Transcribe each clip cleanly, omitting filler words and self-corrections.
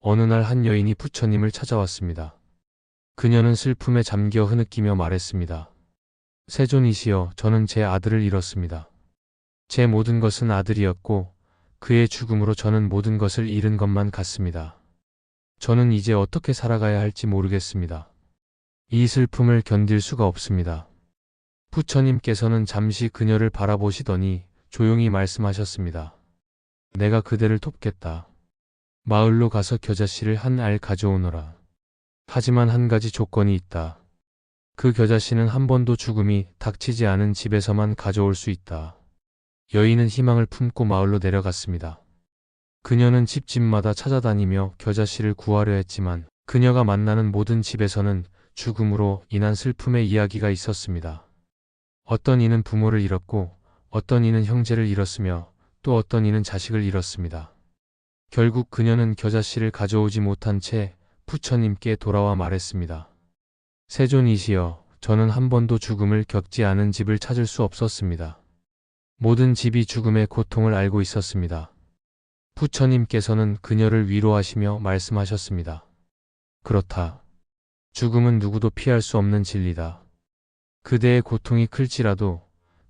어느 날 한 여인이 부처님을 찾아왔습니다. 그녀는 슬픔에 잠겨 흐느끼며 말했습니다. 세존이시여, 저는 제 아들을 잃었습니다. 제 모든 것은 아들이었고 그의 죽음으로 저는 모든 것을 잃은 것만 같습니다. 저는 이제 어떻게 살아가야 할지 모르겠습니다. 이 슬픔을 견딜 수가 없습니다. 부처님께서는 잠시 그녀를 바라보시더니 조용히 말씀하셨습니다. 내가 그대를 돕겠다. 마을로 가서 겨자씨를 한 알 가져오너라. 하지만 한 가지 조건이 있다. 그 겨자씨는 한 번도 죽음이 닥치지 않은 집에서만 가져올 수 있다. 여인은 희망을 품고 마을로 내려갔습니다. 그녀는 집집마다 찾아다니며 겨자씨를 구하려 했지만 그녀가 만나는 모든 집에서는 죽음으로 인한 슬픔의 이야기가 있었습니다. 어떤 이는 부모를 잃었고 어떤 이는 형제를 잃었으며 또 어떤 이는 자식을 잃었습니다. 결국 그녀는 겨자씨를 가져오지 못한 채 부처님께 돌아와 말했습니다. 세존이시여, 저는 한 번도 죽음을 겪지 않은 집을 찾을 수 없었습니다. 모든 집이 죽음의 고통을 알고 있었습니다. 부처님께서는 그녀를 위로하시며 말씀하셨습니다. 그렇다. 죽음은 누구도 피할 수 없는 진리다. 그대의 고통이 클지라도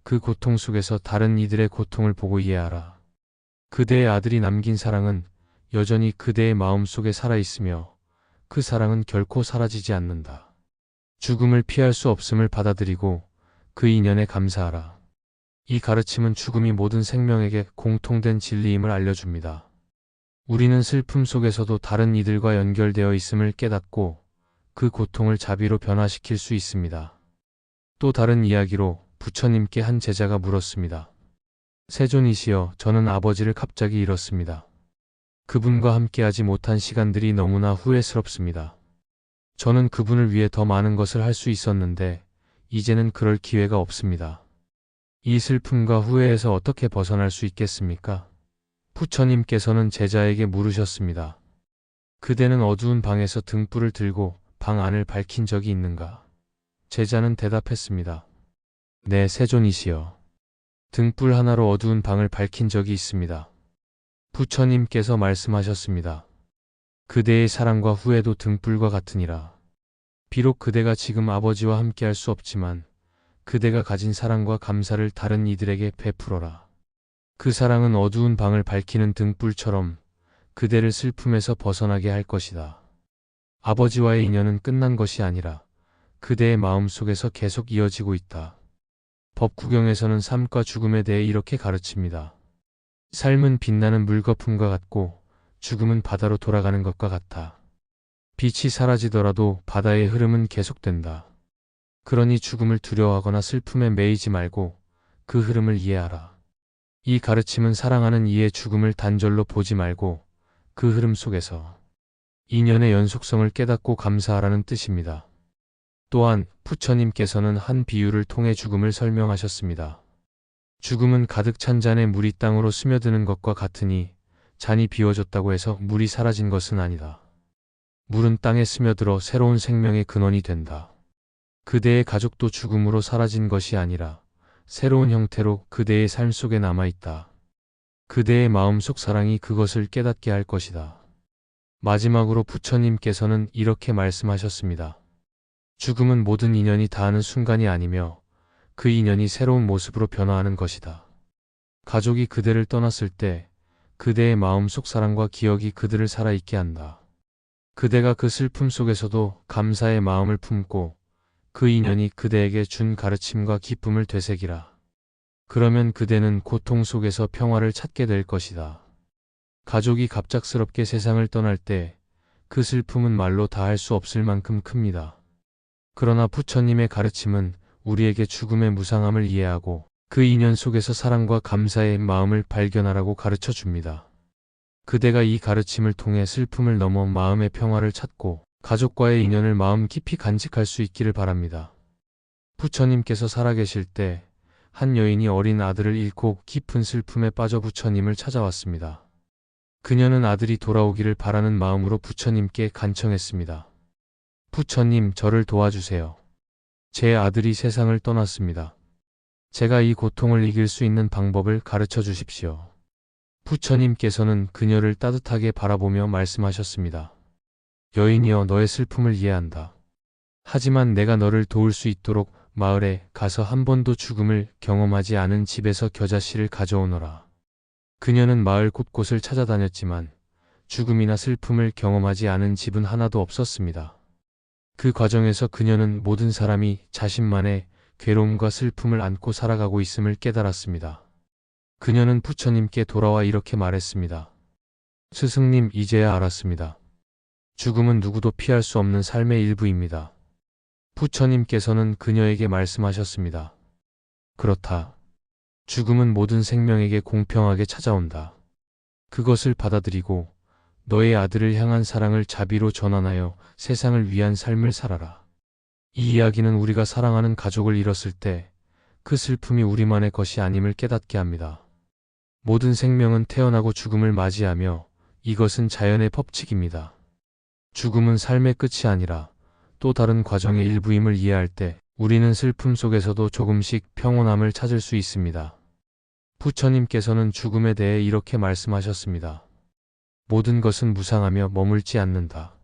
그 고통 속에서 다른 이들의 고통을 보고 이해하라. 그대의 아들이 남긴 사랑은 여전히 그대의 마음 속에 살아있으며 그 사랑은 결코 사라지지 않는다. 죽음을 피할 수 없음을 받아들이고 그 인연에 감사하라. 이 가르침은 죽음이 모든 생명에게 공통된 진리임을 알려줍니다. 우리는 슬픔 속에서도 다른 이들과 연결되어 있음을 깨닫고 그 고통을 자비로 변화시킬 수 있습니다. 또 다른 이야기로 부처님께 한 제자가 물었습니다. 세존이시여, 저는 아버지를 갑자기 잃었습니다. 그분과 함께하지 못한 시간들이 너무나 후회스럽습니다. 저는 그분을 위해 더 많은 것을 할 수 있었는데 이제는 그럴 기회가 없습니다. 이 슬픔과 후회에서 어떻게 벗어날 수 있겠습니까? 부처님께서는 제자에게 물으셨습니다. 그대는 어두운 방에서 등불을 들고 방 안을 밝힌 적이 있는가? 제자는 대답했습니다. 네, 세존이시여. 등불 하나로 어두운 방을 밝힌 적이 있습니다. 부처님께서 말씀하셨습니다. 그대의 사랑과 후회도 등불과 같으니라. 비록 그대가 지금 아버지와 함께할 수 없지만 그대가 가진 사랑과 감사를 다른 이들에게 베풀어라. 그 사랑은 어두운 방을 밝히는 등불처럼 그대를 슬픔에서 벗어나게 할 것이다. 아버지와의 인연은 끝난 것이 아니라 그대의 마음 속에서 계속 이어지고 있다. 법구경에서는 삶과 죽음에 대해 이렇게 가르칩니다. 삶은 빛나는 물거품과 같고 죽음은 바다로 돌아가는 것과 같아. 빛이 사라지더라도 바다의 흐름은 계속된다. 그러니 죽음을 두려워하거나 슬픔에 매이지 말고 그 흐름을 이해하라. 이 가르침은 사랑하는 이의 죽음을 단절로 보지 말고 그 흐름 속에서 인연의 연속성을 깨닫고 감사하라는 뜻입니다. 또한 부처님께서는 한 비유를 통해 죽음을 설명하셨습니다. 죽음은 가득 찬 잔에 물이 땅으로 스며드는 것과 같으니 잔이 비워졌다고 해서 물이 사라진 것은 아니다. 물은 땅에 스며들어 새로운 생명의 근원이 된다. 그대의 가족도 죽음으로 사라진 것이 아니라 새로운 형태로 그대의 삶 속에 남아있다. 그대의 마음속 사랑이 그것을 깨닫게 할 것이다. 마지막으로 부처님께서는 이렇게 말씀하셨습니다. 죽음은 모든 인연이 닿는 순간이 아니며 그 인연이 새로운 모습으로 변화하는 것이다. 가족이 그대를 떠났을 때 그대의 마음속 사랑과 기억이 그들을 살아있게 한다. 그대가 그 슬픔 속에서도 감사의 마음을 품고 그 인연이 그대에게 준 가르침과 기쁨을 되새기라. 그러면 그대는 고통 속에서 평화를 찾게 될 것이다. 가족이 갑작스럽게 세상을 떠날 때 그 슬픔은 말로 다 할 수 없을 만큼 큽니다. 그러나 부처님의 가르침은 우리에게 죽음의 무상함을 이해하고 그 인연 속에서 사랑과 감사의 마음을 발견하라고 가르쳐 줍니다. 그대가 이 가르침을 통해 슬픔을 넘어 마음의 평화를 찾고 가족과의 인연을 마음 깊이 간직할 수 있기를 바랍니다. 부처님께서 살아계실 때 한 여인이 어린 아들을 잃고 깊은 슬픔에 빠져 부처님을 찾아왔습니다. 그녀는 아들이 돌아오기를 바라는 마음으로 부처님께 간청했습니다. 부처님, 저를 도와주세요. 제 아들이 세상을 떠났습니다. 제가 이 고통을 이길 수 있는 방법을 가르쳐 주십시오. 부처님께서는 그녀를 따뜻하게 바라보며 말씀하셨습니다. 여인이여, 너의 슬픔을 이해한다. 하지만 내가 너를 도울 수 있도록 마을에 가서 한 번도 죽음을 경험하지 않은 집에서 겨자씨를 가져오너라. 그녀는 마을 곳곳을 찾아다녔지만 죽음이나 슬픔을 경험하지 않은 집은 하나도 없었습니다. 그 과정에서 그녀는 모든 사람이 자신만의 괴로움과 슬픔을 안고 살아가고 있음을 깨달았습니다. 그녀는 부처님께 돌아와 이렇게 말했습니다. 스승님, 이제야 알았습니다. 죽음은 누구도 피할 수 없는 삶의 일부입니다. 부처님께서는 그녀에게 말씀하셨습니다. 그렇다. 죽음은 모든 생명에게 공평하게 찾아온다. 그것을 받아들이고 너의 아들을 향한 사랑을 자비로 전환하여 세상을 위한 삶을 살아라. 이 이야기는 우리가 사랑하는 가족을 잃었을 때 그 슬픔이 우리만의 것이 아님을 깨닫게 합니다. 모든 생명은 태어나고 죽음을 맞이하며 이것은 자연의 법칙입니다. 죽음은 삶의 끝이 아니라 또 다른 과정의 일부임을 이해할 때 우리는 슬픔 속에서도 조금씩 평온함을 찾을 수 있습니다. 부처님께서는 죽음에 대해 이렇게 말씀하셨습니다. 모든 것은 무상하며 머물지 않는다.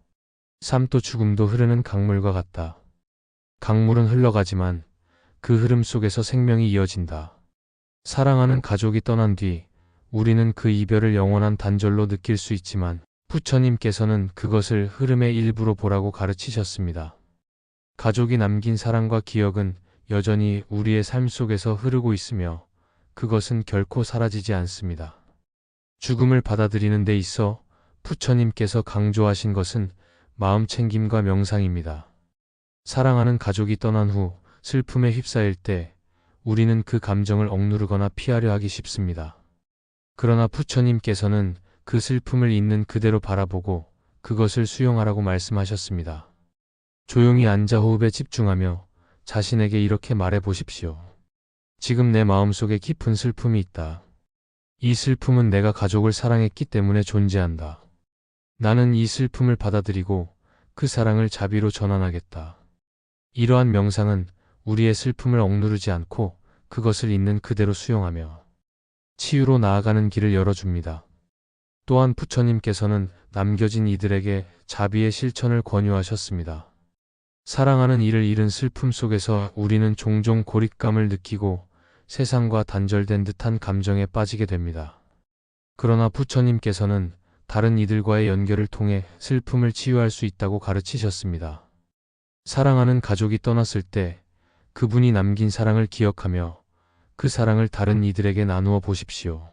삶도 죽음도 흐르는 강물과 같다. 강물은 흘러가지만 그 흐름 속에서 생명이 이어진다. 사랑하는 가족이 떠난 뒤 우리는 그 이별을 영원한 단절로 느낄 수 있지만 부처님께서는 그것을 흐름의 일부로 보라고 가르치셨습니다. 가족이 남긴 사랑과 기억은 여전히 우리의 삶 속에서 흐르고 있으며 그것은 결코 사라지지 않습니다. 죽음을 받아들이는 데 있어 부처님께서 강조하신 것은 마음 챙김과 명상입니다. 사랑하는 가족이 떠난 후 슬픔에 휩싸일 때 우리는 그 감정을 억누르거나 피하려 하기 쉽습니다. 그러나 부처님께서는 그 슬픔을 있는 그대로 바라보고 그것을 수용하라고 말씀하셨습니다. 조용히 앉아 호흡에 집중하며 자신에게 이렇게 말해 보십시오. 지금 내 마음속에 깊은 슬픔이 있다. 이 슬픔은 내가 가족을 사랑했기 때문에 존재한다. 나는 이 슬픔을 받아들이고 그 사랑을 자비로 전환하겠다. 이러한 명상은 우리의 슬픔을 억누르지 않고 그것을 있는 그대로 수용하며 치유로 나아가는 길을 열어줍니다. 또한 부처님께서는 남겨진 이들에게 자비의 실천을 권유하셨습니다. 사랑하는 이를 잃은 슬픔 속에서 우리는 종종 고립감을 느끼고 세상과 단절된 듯한 감정에 빠지게 됩니다. 그러나 부처님께서는 다른 이들과의 연결을 통해 슬픔을 치유할 수 있다고 가르치셨습니다. 사랑하는 가족이 떠났을 때 그분이 남긴 사랑을 기억하며 그 사랑을 다른 이들에게 나누어 보십시오.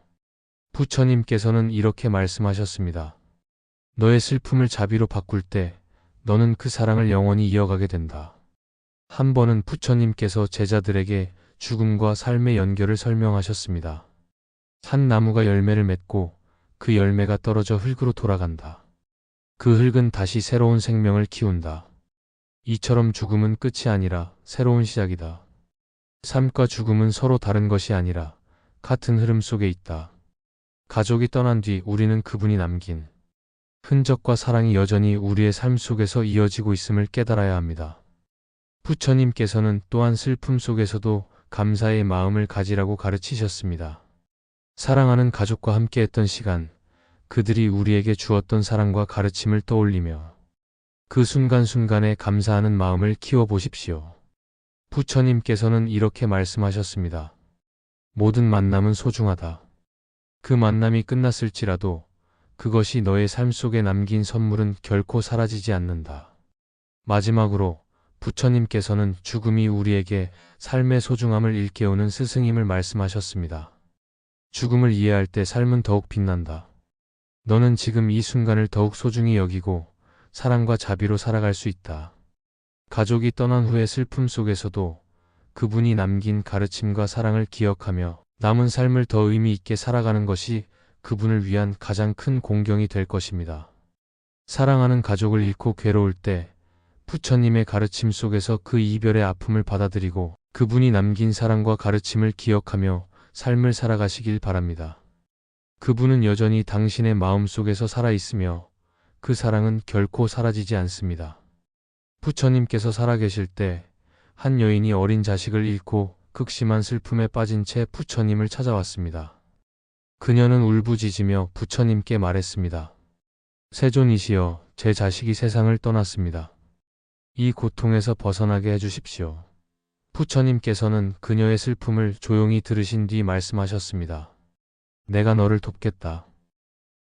부처님께서는 이렇게 말씀하셨습니다. 너의 슬픔을 자비로 바꿀 때 너는 그 사랑을 영원히 이어가게 된다. 한 번은 부처님께서 제자들에게 죽음과 삶의 연결을 설명하셨습니다. 한 나무가 열매를 맺고 그 열매가 떨어져 흙으로 돌아간다. 그 흙은 다시 새로운 생명을 키운다. 이처럼 죽음은 끝이 아니라 새로운 시작이다. 삶과 죽음은 서로 다른 것이 아니라 같은 흐름 속에 있다. 가족이 떠난 뒤 우리는 그분이 남긴 흔적과 사랑이 여전히 우리의 삶 속에서 이어지고 있음을 깨달아야 합니다. 부처님께서는 또한 슬픔 속에서도 감사의 마음을 가지라고 가르치셨습니다. 사랑하는 가족과 함께했던 시간, 그들이 우리에게 주었던 사랑과 가르침을 떠올리며 그 순간순간에 감사하는 마음을 키워보십시오. 부처님께서는 이렇게 말씀하셨습니다. 모든 만남은 소중하다. 그 만남이 끝났을지라도 그것이 너의 삶 속에 남긴 선물은 결코 사라지지 않는다. 마지막으로 부처님께서는 죽음이 우리에게 삶의 소중함을 일깨우는 스승임을 말씀하셨습니다. 죽음을 이해할 때 삶은 더욱 빛난다. 너는 지금 이 순간을 더욱 소중히 여기고 사랑과 자비로 살아갈 수 있다. 가족이 떠난 후의 슬픔 속에서도 그분이 남긴 가르침과 사랑을 기억하며 남은 삶을 더 의미 있게 살아가는 것이 그분을 위한 가장 큰 공경이 될 것입니다. 사랑하는 가족을 잃고 괴로울 때 부처님의 가르침 속에서 그 이별의 아픔을 받아들이고 그분이 남긴 사랑과 가르침을 기억하며 삶을 살아가시길 바랍니다. 그분은 여전히 당신의 마음 속에서 살아있으며 그 사랑은 결코 사라지지 않습니다. 부처님께서 살아계실 때 한 여인이 어린 자식을 잃고 극심한 슬픔에 빠진 채 부처님을 찾아왔습니다. 그녀는 울부짖으며 부처님께 말했습니다. 세존이시여, 제 자식이 세상을 떠났습니다. 이 고통에서 벗어나게 해주십시오. 부처님께서는 그녀의 슬픔을 조용히 들으신 뒤 말씀하셨습니다. 내가 너를 돕겠다.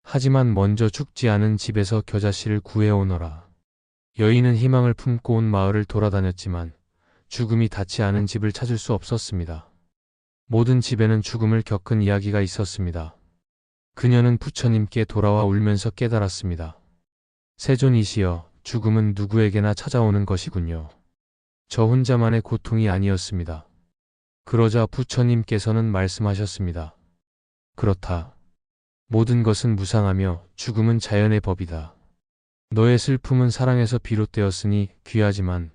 하지만 먼저 죽지 않은 집에서 겨자씨를 구해오너라. 여인은 희망을 품고 온 마을을 돌아다녔지만 죽음이 닿지 않은 집을 찾을 수 없었습니다. 모든 집에는 죽음을 겪은 이야기가 있었습니다. 그녀는 부처님께 돌아와 울면서 깨달았습니다. 세존이시여, 죽음은 누구에게나 찾아오는 것이군요. 저 혼자만의 고통이 아니었습니다. 그러자 부처님께서는 말씀하셨습니다. 그렇다. 모든 것은 무상하며 죽음은 자연의 법이다. 너의 슬픔은 사랑에서 비롯되었으니 귀하지만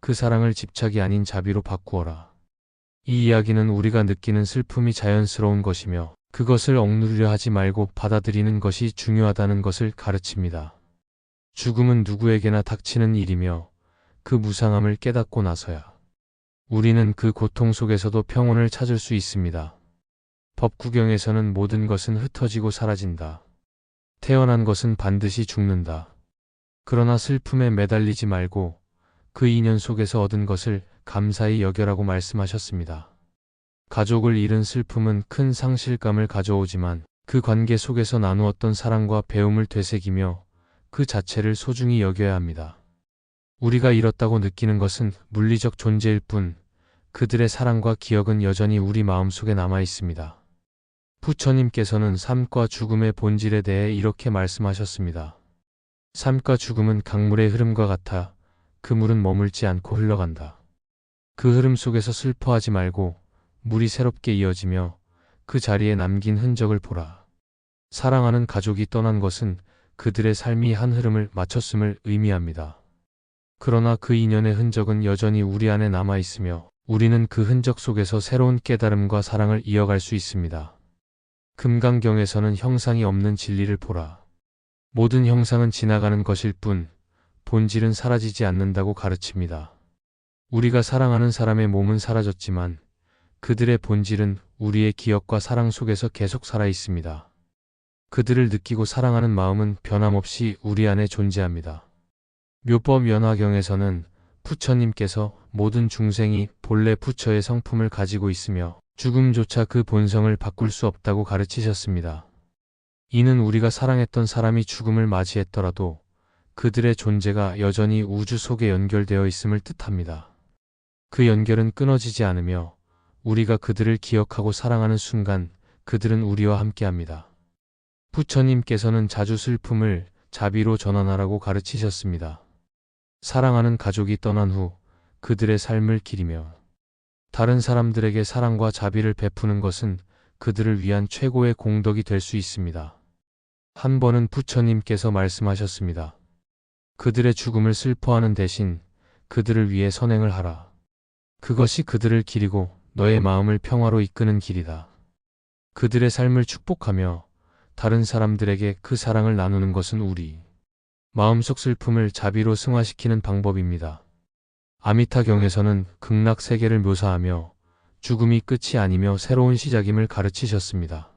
그 사랑을 집착이 아닌 자비로 바꾸어라. 이 이야기는 우리가 느끼는 슬픔이 자연스러운 것이며 그것을 억누르려 하지 말고 받아들이는 것이 중요하다는 것을 가르칩니다. 죽음은 누구에게나 닥치는 일이며 그 무상함을 깨닫고 나서야 우리는 그 고통 속에서도 평온을 찾을 수 있습니다. 법구경에서는 모든 것은 흩어지고 사라진다. 태어난 것은 반드시 죽는다. 그러나 슬픔에 매달리지 말고 그 인연 속에서 얻은 것을 감사히 여겨라고 말씀하셨습니다. 가족을 잃은 슬픔은 큰 상실감을 가져오지만 그 관계 속에서 나누었던 사랑과 배움을 되새기며 그 자체를 소중히 여겨야 합니다. 우리가 잃었다고 느끼는 것은 물리적 존재일 뿐 그들의 사랑과 기억은 여전히 우리 마음속에 남아 있습니다. 부처님께서는 삶과 죽음의 본질에 대해 이렇게 말씀하셨습니다. 삶과 죽음은 강물의 흐름과 같아 그 물은 머물지 않고 흘러간다. 그 흐름 속에서 슬퍼하지 말고 물이 새롭게 이어지며 그 자리에 남긴 흔적을 보라. 사랑하는 가족이 떠난 것은 그들의 삶이 한 흐름을 마쳤음을 의미합니다. 그러나 그 인연의 흔적은 여전히 우리 안에 남아 있으며 우리는 그 흔적 속에서 새로운 깨달음과 사랑을 이어갈 수 있습니다. 금강경에서는 형상이 없는 진리를 보라. 모든 형상은 지나가는 것일 뿐 본질은 사라지지 않는다고 가르칩니다. 우리가 사랑하는 사람의 몸은 사라졌지만 그들의 본질은 우리의 기억과 사랑 속에서 계속 살아 있습니다. 그들을 느끼고 사랑하는 마음은 변함없이 우리 안에 존재합니다. 묘법연화경에서는 부처님께서 모든 중생이 본래 부처의 성품을 가지고 있으며 죽음조차 그 본성을 바꿀 수 없다고 가르치셨습니다. 이는 우리가 사랑했던 사람이 죽음을 맞이했더라도 그들의 존재가 여전히 우주 속에 연결되어 있음을 뜻합니다. 그 연결은 끊어지지 않으며 우리가 그들을 기억하고 사랑하는 순간 그들은 우리와 함께합니다. 부처님께서는 자주 슬픔을 자비로 전환하라고 가르치셨습니다. 사랑하는 가족이 떠난 후 그들의 삶을 기리며 다른 사람들에게 사랑과 자비를 베푸는 것은 그들을 위한 최고의 공덕이 될 수 있습니다. 한 번은 부처님께서 말씀하셨습니다. 그들의 죽음을 슬퍼하는 대신 그들을 위해 선행을 하라. 그것이 그들을 기리고 너의 마음을 평화로 이끄는 길이다. 그들의 삶을 축복하며 다른 사람들에게 그 사랑을 나누는 것은 우리 마음속 슬픔을 자비로 승화시키는 방법입니다. 아미타경에서는 극락 세계를 묘사하며 죽음이 끝이 아니며 새로운 시작임을 가르치셨습니다.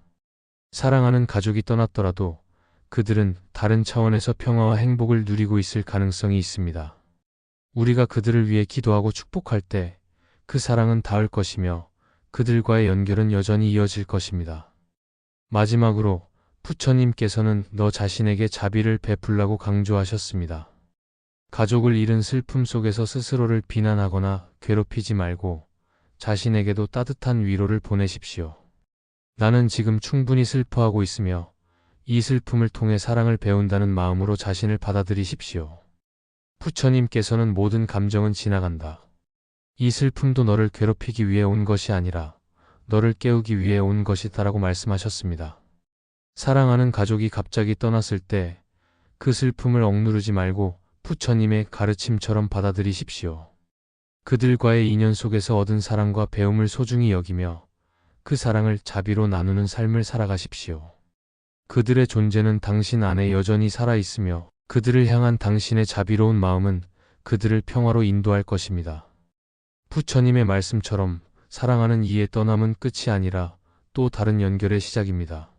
사랑하는 가족이 떠났더라도 그들은 다른 차원에서 평화와 행복을 누리고 있을 가능성이 있습니다. 우리가 그들을 위해 기도하고 축복할 때 그 사랑은 닿을 것이며 그들과의 연결은 여전히 이어질 것입니다. 마지막으로 부처님께서는 너 자신에게 자비를 베풀라고 강조하셨습니다. 가족을 잃은 슬픔 속에서 스스로를 비난하거나 괴롭히지 말고 자신에게도 따뜻한 위로를 보내십시오. 나는 지금 충분히 슬퍼하고 있으며 이 슬픔을 통해 사랑을 배운다는 마음으로 자신을 받아들이십시오. 부처님께서는 모든 감정은 지나간다. 이 슬픔도 너를 괴롭히기 위해 온 것이 아니라 너를 깨우기 위해 온 것이다라고 말씀하셨습니다. 사랑하는 가족이 갑자기 떠났을 때 그 슬픔을 억누르지 말고 부처님의 가르침처럼 받아들이십시오. 그들과의 인연 속에서 얻은 사랑과 배움을 소중히 여기며 그 사랑을 자비로 나누는 삶을 살아가십시오. 그들의 존재는 당신 안에 여전히 살아있으며 그들을 향한 당신의 자비로운 마음은 그들을 평화로 인도할 것입니다. 부처님의 말씀처럼 사랑하는 이의 떠남은 끝이 아니라 또 다른 연결의 시작입니다.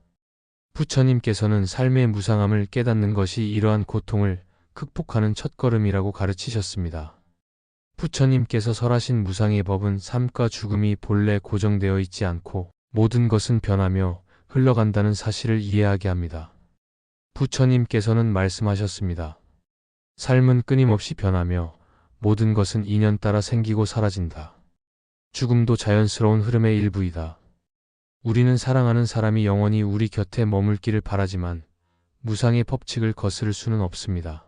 부처님께서는 삶의 무상함을 깨닫는 것이 이러한 고통을 극복하는 첫걸음이라고 가르치셨습니다. 부처님께서 설하신 무상의 법은 삶과 죽음이 본래 고정되어 있지 않고 모든 것은 변하며 흘러간다는 사실을 이해하게 합니다. 부처님께서는 말씀하셨습니다. 삶은 끊임없이 변하며 모든 것은 인연 따라 생기고 사라진다. 죽음도 자연스러운 흐름의 일부이다. 우리는 사랑하는 사람이 영원히 우리 곁에 머물기를 바라지만 무상의 법칙을 거스를 수는 없습니다.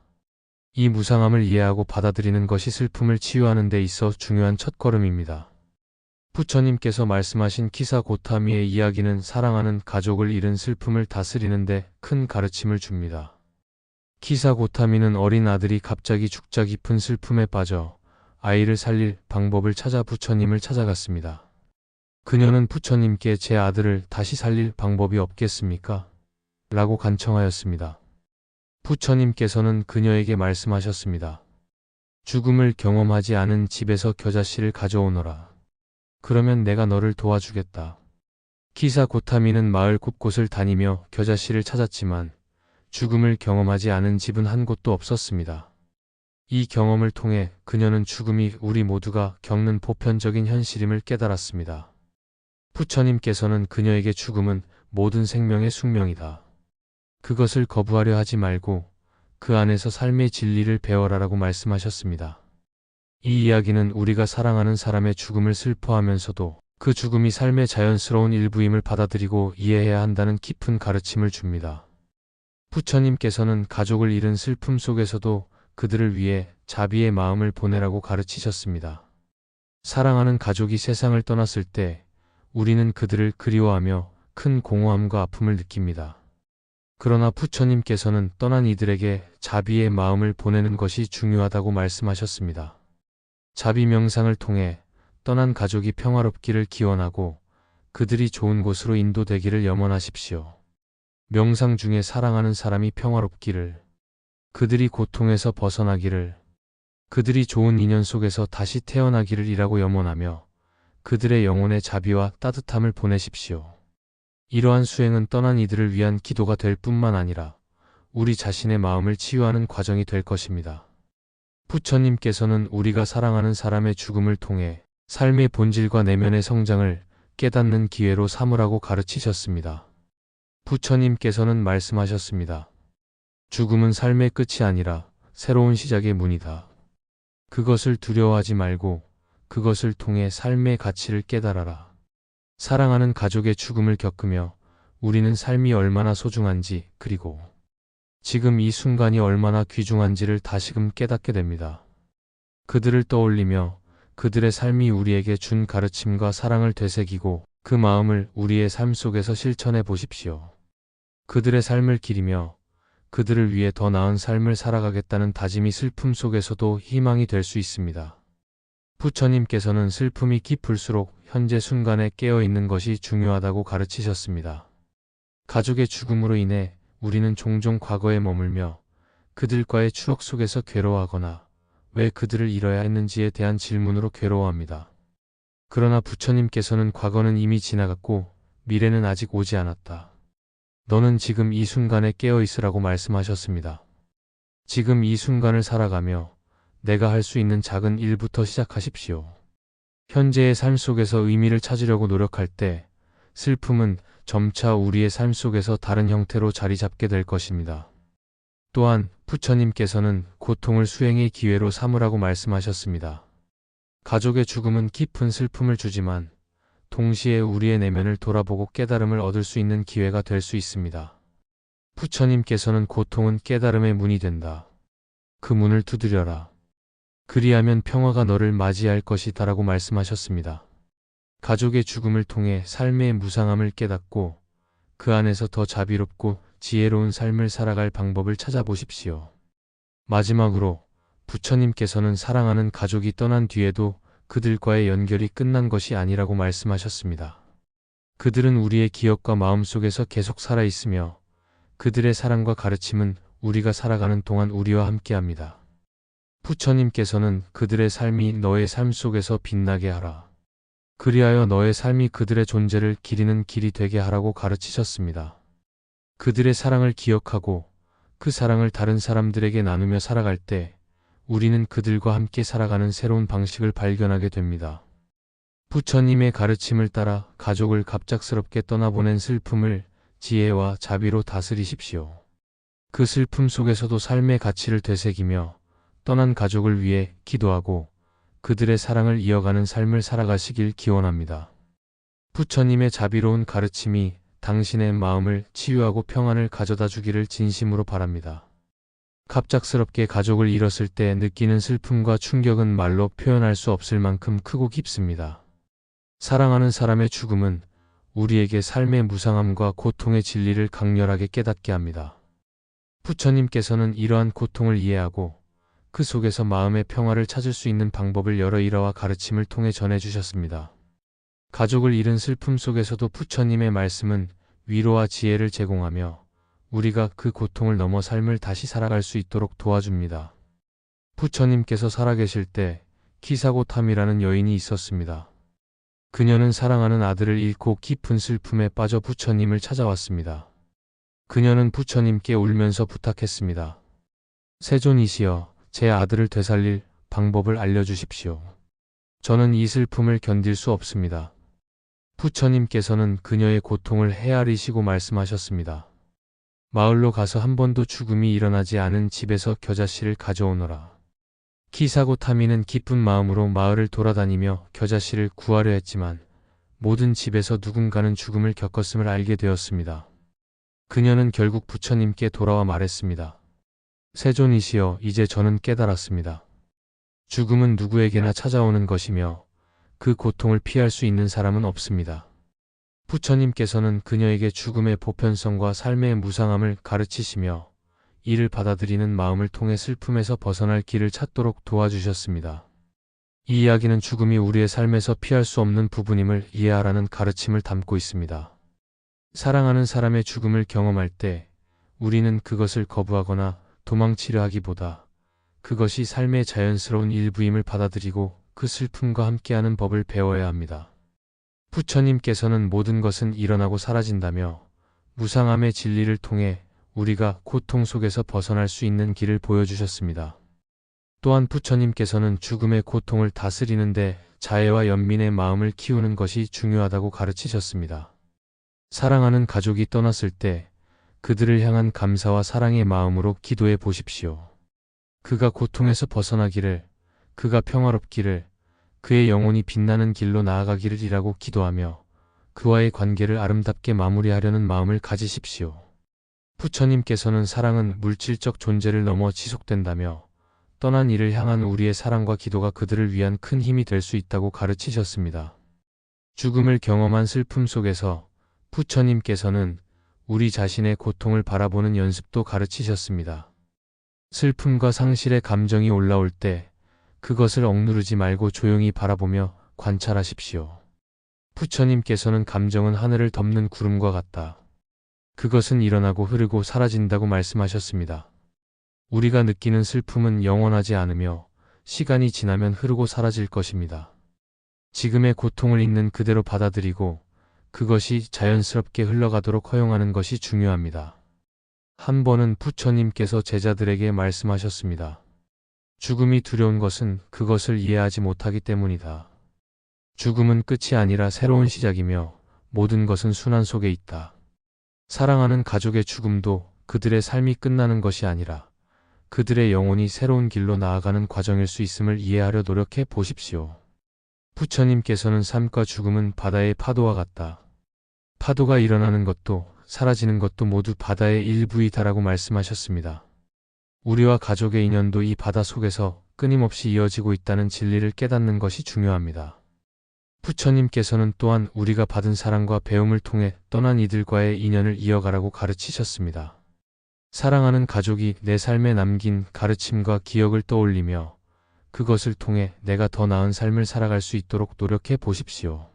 이 무상함을 이해하고 받아들이는 것이 슬픔을 치유하는 데 있어 중요한 첫걸음입니다. 부처님께서 말씀하신 키사고타미의 이야기는 사랑하는 가족을 잃은 슬픔을 다스리는 데 큰 가르침을 줍니다. 키사고타미는 어린 아들이 갑자기 죽자 깊은 슬픔에 빠져 아이를 살릴 방법을 찾아 부처님을 찾아갔습니다. 그녀는 부처님께 제 아들을 다시 살릴 방법이 없겠습니까? 라고 간청하였습니다. 부처님께서는 그녀에게 말씀하셨습니다. 죽음을 경험하지 않은 집에서 겨자씨를 가져오너라. 그러면 내가 너를 도와주겠다. 키사고타미는 마을 곳곳을 다니며 겨자씨를 찾았지만 죽음을 경험하지 않은 집은 한 곳도 없었습니다. 이 경험을 통해 그녀는 죽음이 우리 모두가 겪는 보편적인 현실임을 깨달았습니다. 부처님께서는 그녀에게 죽음은 모든 생명의 숙명이다. 그것을 거부하려 하지 말고 그 안에서 삶의 진리를 배워라라고 말씀하셨습니다. 이 이야기는 우리가 사랑하는 사람의 죽음을 슬퍼하면서도 그 죽음이 삶의 자연스러운 일부임을 받아들이고 이해해야 한다는 깊은 가르침을 줍니다. 부처님께서는 가족을 잃은 슬픔 속에서도 그들을 위해 자비의 마음을 보내라고 가르치셨습니다. 사랑하는 가족이 세상을 떠났을 때 우리는 그들을 그리워하며 큰 공허함과 아픔을 느낍니다. 그러나 부처님께서는 떠난 이들에게 자비의 마음을 보내는 것이 중요하다고 말씀하셨습니다. 자비 명상을 통해 떠난 가족이 평화롭기를 기원하고 그들이 좋은 곳으로 인도되기를 염원하십시오. 명상 중에 사랑하는 사람이 평화롭기를, 그들이 고통에서 벗어나기를, 그들이 좋은 인연 속에서 다시 태어나기를 이라고 염원하며 그들의 영혼의 자비와 따뜻함을 보내십시오. 이러한 수행은 떠난 이들을 위한 기도가 될 뿐만 아니라 우리 자신의 마음을 치유하는 과정이 될 것입니다. 부처님께서는 우리가 사랑하는 사람의 죽음을 통해 삶의 본질과 내면의 성장을 깨닫는 기회로 삼으라고 가르치셨습니다. 부처님께서는 말씀하셨습니다. 죽음은 삶의 끝이 아니라 새로운 시작의 문이다. 그것을 두려워하지 말고 그것을 통해 삶의 가치를 깨달아라. 사랑하는 가족의 죽음을 겪으며 우리는 삶이 얼마나 소중한지 그리고 지금 이 순간이 얼마나 귀중한지를 다시금 깨닫게 됩니다. 그들을 떠올리며 그들의 삶이 우리에게 준 가르침과 사랑을 되새기고 그 마음을 우리의 삶 속에서 실천해 보십시오. 그들의 삶을 기리며 그들을 위해 더 나은 삶을 살아가겠다는 다짐이 슬픔 속에서도 희망이 될 수 있습니다. 부처님께서는 슬픔이 깊을수록 현재 순간에 깨어있는 것이 중요하다고 가르치셨습니다. 가족의 죽음으로 인해 우리는 종종 과거에 머물며 그들과의 추억 속에서 괴로워하거나 왜 그들을 잃어야 했는지에 대한 질문으로 괴로워합니다. 그러나 부처님께서는 과거는 이미 지나갔고 미래는 아직 오지 않았다. 너는 지금 이 순간에 깨어있으라고 말씀하셨습니다. 지금 이 순간을 살아가며 내가 할 수 있는 작은 일부터 시작하십시오. 현재의 삶 속에서 의미를 찾으려고 노력할 때 슬픔은 점차 우리의 삶 속에서 다른 형태로 자리 잡게 될 것입니다. 또한 부처님께서는 고통을 수행의 기회로 삼으라고 말씀하셨습니다. 가족의 죽음은 깊은 슬픔을 주지만 동시에 우리의 내면을 돌아보고 깨달음을 얻을 수 있는 기회가 될 수 있습니다. 부처님께서는 고통은 깨달음의 문이 된다. 그 문을 두드려라. 그리하면 평화가 너를 맞이할 것이다 라고 말씀하셨습니다. 가족의 죽음을 통해 삶의 무상함을 깨닫고 그 안에서 더 자비롭고 지혜로운 삶을 살아갈 방법을 찾아보십시오. 마지막으로 부처님께서는 사랑하는 가족이 떠난 뒤에도 그들과의 연결이 끝난 것이 아니라고 말씀하셨습니다. 그들은 우리의 기억과 마음 속에서 계속 살아있으며 그들의 사랑과 가르침은 우리가 살아가는 동안 우리와 함께합니다. 부처님께서는 그들의 삶이 너의 삶 속에서 빛나게 하라. 그리하여 너의 삶이 그들의 존재를 기리는 길이 되게 하라고 가르치셨습니다. 그들의 사랑을 기억하고 그 사랑을 다른 사람들에게 나누며 살아갈 때 우리는 그들과 함께 살아가는 새로운 방식을 발견하게 됩니다. 부처님의 가르침을 따라 가족을 갑작스럽게 떠나보낸 슬픔을 지혜와 자비로 다스리십시오. 그 슬픔 속에서도 삶의 가치를 되새기며 떠난 가족을 위해 기도하고 그들의 사랑을 이어가는 삶을 살아가시길 기원합니다. 부처님의 자비로운 가르침이 당신의 마음을 치유하고 평안을 가져다 주기를 진심으로 바랍니다. 갑작스럽게 가족을 잃었을 때 느끼는 슬픔과 충격은 말로 표현할 수 없을 만큼 크고 깊습니다. 사랑하는 사람의 죽음은 우리에게 삶의 무상함과 고통의 진리를 강렬하게 깨닫게 합니다. 부처님께서는 이러한 고통을 이해하고 그 속에서 마음의 평화를 찾을 수 있는 방법을 여러 일화와 가르침을 통해 전해주셨습니다. 가족을 잃은 슬픔 속에서도 부처님의 말씀은 위로와 지혜를 제공하며 우리가 그 고통을 넘어 삶을 다시 살아갈 수 있도록 도와줍니다. 부처님께서 살아계실 때 키사고탐이라는 여인이 있었습니다. 그녀는 사랑하는 아들을 잃고 깊은 슬픔에 빠져 부처님을 찾아왔습니다. 그녀는 부처님께 울면서 부탁했습니다. 세존이시여, 제 아들을 되살릴 방법을 알려주십시오. 저는 이 슬픔을 견딜 수 없습니다. 부처님께서는 그녀의 고통을 헤아리시고 말씀하셨습니다. 마을로 가서 한 번도 죽음이 일어나지 않은 집에서 겨자씨를 가져오너라. 키사고타미는 기쁜 마음으로 마을을 돌아다니며 겨자씨를 구하려 했지만 모든 집에서 누군가는 죽음을 겪었음을 알게 되었습니다. 그녀는 결국 부처님께 돌아와 말했습니다. 세존이시여, 이제 저는 깨달았습니다. 죽음은 누구에게나 찾아오는 것이며 그 고통을 피할 수 있는 사람은 없습니다. 부처님께서는 그녀에게 죽음의 보편성과 삶의 무상함을 가르치시며 이를 받아들이는 마음을 통해 슬픔에서 벗어날 길을 찾도록 도와주셨습니다. 이 이야기는 죽음이 우리의 삶에서 피할 수 없는 부분임을 이해하라는 가르침을 담고 있습니다. 사랑하는 사람의 죽음을 경험할 때 우리는 그것을 거부하거나 도망치려 하기보다 그것이 삶의 자연스러운 일부임을 받아들이고 그 슬픔과 함께하는 법을 배워야 합니다. 부처님께서는 모든 것은 일어나고 사라진다며 무상함의 진리를 통해 우리가 고통 속에서 벗어날 수 있는 길을 보여주셨습니다. 또한 부처님께서는 죽음의 고통을 다스리는데 자애와 연민의 마음을 키우는 것이 중요하다고 가르치셨습니다. 사랑하는 가족이 떠났을 때 그들을 향한 감사와 사랑의 마음으로 기도해 보십시오. 그가 고통에서 벗어나기를, 그가 평화롭기를, 그의 영혼이 빛나는 길로 나아가기를이라고 기도하며 그와의 관계를 아름답게 마무리하려는 마음을 가지십시오. 부처님께서는 사랑은 물질적 존재를 넘어 지속된다며 떠난 이를 향한 우리의 사랑과 기도가 그들을 위한 큰 힘이 될 수 있다고 가르치셨습니다. 죽음을 경험한 슬픔 속에서 부처님께서는 우리 자신의 고통을 바라보는 연습도 가르치셨습니다. 슬픔과 상실의 감정이 올라올 때 그것을 억누르지 말고 조용히 바라보며 관찰하십시오. 부처님께서는 감정은 하늘을 덮는 구름과 같다. 그것은 일어나고 흐르고 사라진다고 말씀하셨습니다. 우리가 느끼는 슬픔은 영원하지 않으며 시간이 지나면 흐르고 사라질 것입니다. 지금의 고통을 있는 그대로 받아들이고 그것이 자연스럽게 흘러가도록 허용하는 것이 중요합니다. 한 번은 부처님께서 제자들에게 말씀하셨습니다. 죽음이 두려운 것은 그것을 이해하지 못하기 때문이다. 죽음은 끝이 아니라 새로운 시작이며 모든 것은 순환 속에 있다. 사랑하는 가족의 죽음도 그들의 삶이 끝나는 것이 아니라 그들의 영혼이 새로운 길로 나아가는 과정일 수 있음을 이해하려 노력해 보십시오. 부처님께서는 삶과 죽음은 바다의 파도와 같다. 파도가 일어나는 것도 사라지는 것도 모두 바다의 일부이다라고 말씀하셨습니다. 우리와 가족의 인연도 이 바다 속에서 끊임없이 이어지고 있다는 진리를 깨닫는 것이 중요합니다. 부처님께서는 또한 우리가 받은 사랑과 배움을 통해 떠난 이들과의 인연을 이어가라고 가르치셨습니다. 사랑하는 가족이 내 삶에 남긴 가르침과 기억을 떠올리며 그것을 통해 내가 더 나은 삶을 살아갈 수 있도록 노력해 보십시오.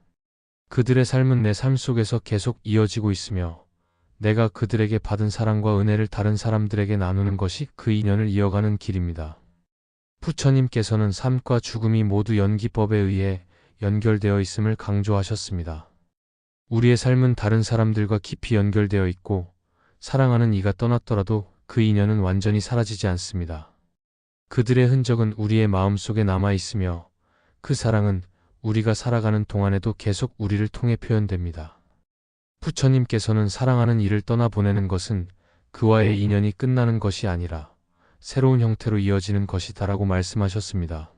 그들의 삶은 내 삶 속에서 계속 이어지고 있으며 내가 그들에게 받은 사랑과 은혜를 다른 사람들에게 나누는 것이 그 인연을 이어가는 길입니다. 부처님께서는 삶과 죽음이 모두 연기법에 의해 연결되어 있음을 강조하셨습니다. 우리의 삶은 다른 사람들과 깊이 연결되어 있고 사랑하는 이가 떠났더라도 그 인연은 완전히 사라지지 않습니다. 그들의 흔적은 우리의 마음속에 남아 있으며 그 사랑은 우리가 살아가는 동안에도 계속 우리를 통해 표현됩니다. 부처님께서는 사랑하는 이를 떠나보내는 것은 그와의 인연이 끝나는 것이 아니라 새로운 형태로 이어지는 것이다라고 말씀하셨습니다.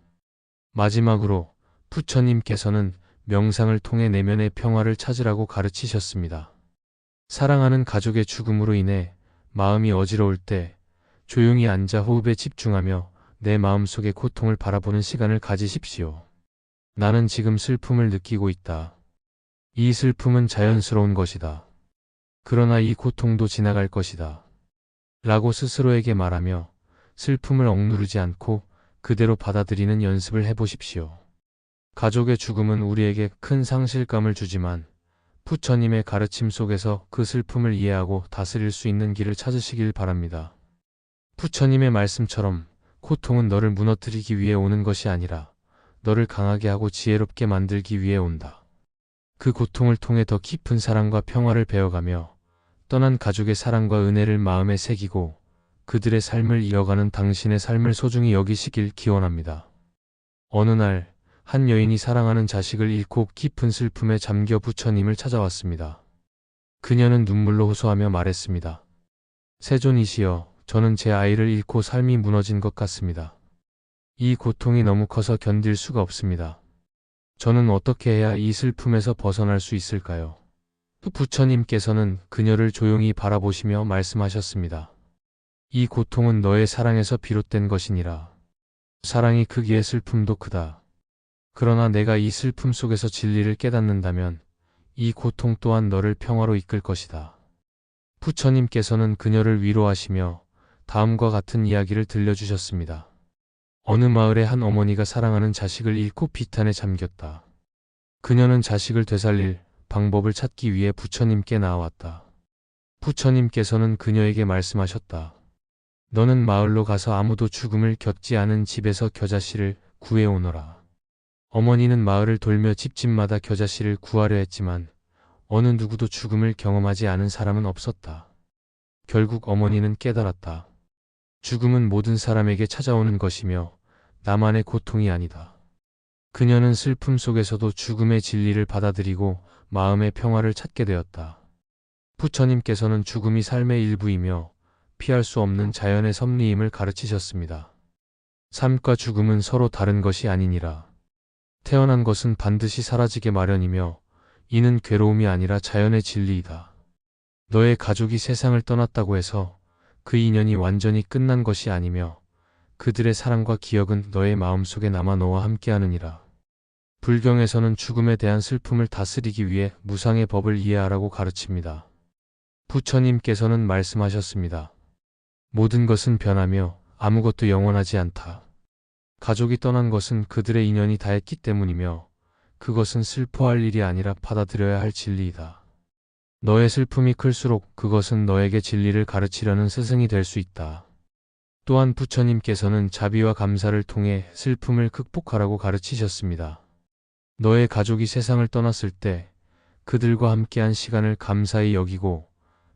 마지막으로 부처님께서는 명상을 통해 내면의 평화를 찾으라고 가르치셨습니다. 사랑하는 가족의 죽음으로 인해 마음이 어지러울 때 조용히 앉아 호흡에 집중하며 내 마음속의 고통을 바라보는 시간을 가지십시오. 나는 지금 슬픔을 느끼고 있다. 이 슬픔은 자연스러운 것이다. 그러나 이 고통도 지나갈 것이다. 라고 스스로에게 말하며 슬픔을 억누르지 않고 그대로 받아들이는 연습을 해보십시오. 가족의 죽음은 우리에게 큰 상실감을 주지만 부처님의 가르침 속에서 그 슬픔을 이해하고 다스릴 수 있는 길을 찾으시길 바랍니다. 부처님의 말씀처럼 고통은 너를 무너뜨리기 위해 오는 것이 아니라 너를 강하게 하고 지혜롭게 만들기 위해 온다. 그 고통을 통해 더 깊은 사랑과 평화를 배워가며 떠난 가족의 사랑과 은혜를 마음에 새기고 그들의 삶을 이어가는 당신의 삶을 소중히 여기시길 기원합니다. 어느 날 한 여인이 사랑하는 자식을 잃고 깊은 슬픔에 잠겨 부처님을 찾아왔습니다. 그녀는 눈물로 호소하며 말했습니다. 세존이시여, 저는 제 아이를 잃고 삶이 무너진 것 같습니다. 이 고통이 너무 커서 견딜 수가 없습니다. 저는 어떻게 해야 이 슬픔에서 벗어날 수 있을까요? 부처님께서는 그녀를 조용히 바라보시며 말씀하셨습니다. 이 고통은 너의 사랑에서 비롯된 것이니라. 사랑이 크기에 슬픔도 크다. 그러나 내가 이 슬픔 속에서 진리를 깨닫는다면 이 고통 또한 너를 평화로 이끌 것이다. 부처님께서는 그녀를 위로하시며 다음과 같은 이야기를 들려주셨습니다. 어느 마을에 한 어머니가 사랑하는 자식을 잃고 비탄에 잠겼다. 그녀는 자식을 되살릴 방법을 찾기 위해 부처님께 나아왔다. 부처님께서는 그녀에게 말씀하셨다. 너는 마을로 가서 아무도 죽음을 겪지 않은 집에서 겨자씨를 구해오너라. 어머니는 마을을 돌며 집집마다 겨자씨를 구하려 했지만 어느 누구도 죽음을 경험하지 않은 사람은 없었다. 결국 어머니는 깨달았다. 죽음은 모든 사람에게 찾아오는 것이며 나만의 고통이 아니다. 그녀는 슬픔 속에서도 죽음의 진리를 받아들이고 마음의 평화를 찾게 되었다. 부처님께서는 죽음이 삶의 일부이며 피할 수 없는 자연의 섭리임을 가르치셨습니다. 삶과 죽음은 서로 다른 것이 아니니라. 태어난 것은 반드시 사라지게 마련이며 이는 괴로움이 아니라 자연의 진리이다. 너의 가족이 세상을 떠났다고 해서 그 인연이 완전히 끝난 것이 아니며 그들의 사랑과 기억은 너의 마음속에 남아 너와 함께하느니라. 불경에서는 죽음에 대한 슬픔을 다스리기 위해 무상의 법을 이해하라고 가르칩니다. 부처님께서는 말씀하셨습니다. 모든 것은 변하며 아무것도 영원하지 않다. 가족이 떠난 것은 그들의 인연이 다했기 때문이며 그것은 슬퍼할 일이 아니라 받아들여야 할 진리이다. 너의 슬픔이 클수록 그것은 너에게 진리를 가르치려는 스승이 될 수 있다. 또한 부처님께서는 자비와 감사를 통해 슬픔을 극복하라고 가르치셨습니다. 너의 가족이 세상을 떠났을 때 그들과 함께한 시간을 감사히 여기고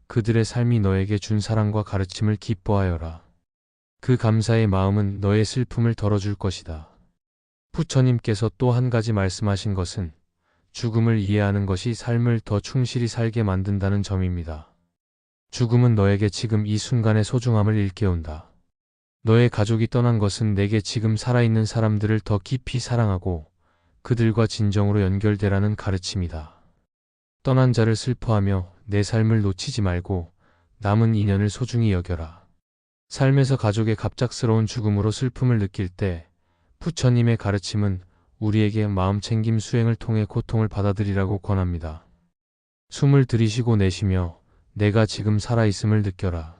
그들의 삶이 너에게 준 사랑과 가르침을 기뻐하여라. 그 감사의 마음은 너의 슬픔을 덜어줄 것이다. 부처님께서 또 한 가지 말씀하신 것은 죽음을 이해하는 것이 삶을 더 충실히 살게 만든다는 점입니다. 죽음은 너에게 지금 이 순간의 소중함을 일깨운다. 너의 가족이 떠난 것은 내게 지금 살아있는 사람들을 더 깊이 사랑하고 그들과 진정으로 연결되라는 가르침이다. 떠난 자를 슬퍼하며 내 삶을 놓치지 말고 남은 인연을 소중히 여겨라. 삶에서 가족의 갑작스러운 죽음으로 슬픔을 느낄 때 부처님의 가르침은 우리에게 마음챙김 수행을 통해 고통을 받아들이라고 권합니다. 숨을 들이쉬고 내쉬며 내가 지금 살아있음을 느껴라.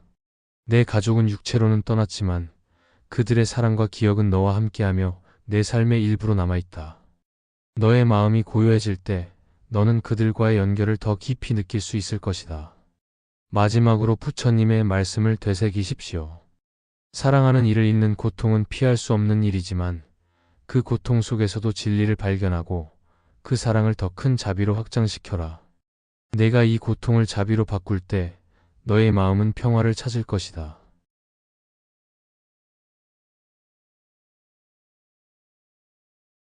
내 가족은 육체로는 떠났지만 그들의 사랑과 기억은 너와 함께하며 내 삶의 일부로 남아있다. 너의 마음이 고요해질 때 너는 그들과의 연결을 더 깊이 느낄 수 있을 것이다. 마지막으로 부처님의 말씀을 되새기십시오. 사랑하는 이를 잃는 고통은 피할 수 없는 일이지만 그 고통 속에서도 진리를 발견하고 그 사랑을 더 큰 자비로 확장시켜라. 내가 이 고통을 자비로 바꿀 때 너의 마음은 평화를 찾을 것이다.